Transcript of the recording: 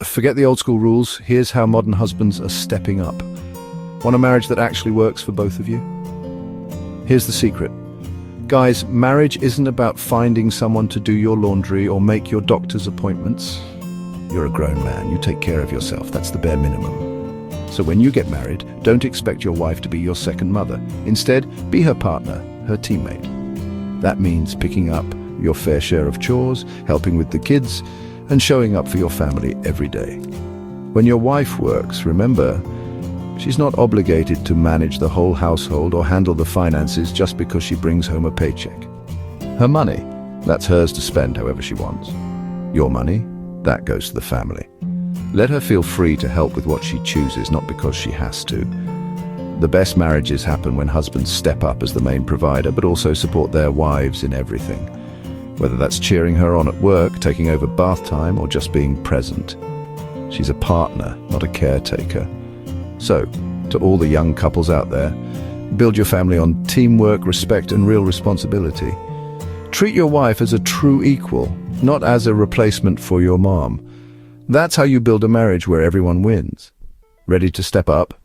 Forget the old school rules. Here's how modern husbands are stepping up. Want a marriage that actually works for both of you? Here's the secret. Guys, marriage isn't about finding someone to do your laundry or make your doctor's appointments. You're a grown man. You take care of yourself. That's the bare minimum. So when you get married, don't expect your wife to be your second mother. Instead, be her partner, her teammate. That means picking up your fair share of chores, helping with the kids, and showing up for your family every day. When your wife works, remember, she's not obligated to manage the whole household or handle the finances just because she brings home a paycheck. Her money, that's hers to spend however she wants. Your money, that goes to the family. Let her feel free to help with what she chooses, not because she has to. The best marriages happen when husbands step up as the main provider, but also support their wives in everything. Whether that's cheering her on at work, taking over bath time, or just being present. She's a partner, not a caretaker. So, to all the young couples out there, build your family on teamwork, respect, and real responsibility. Treat your wife as a true equal, not as a replacement for your mom. That's how you build a marriage where everyone wins. Ready to step up?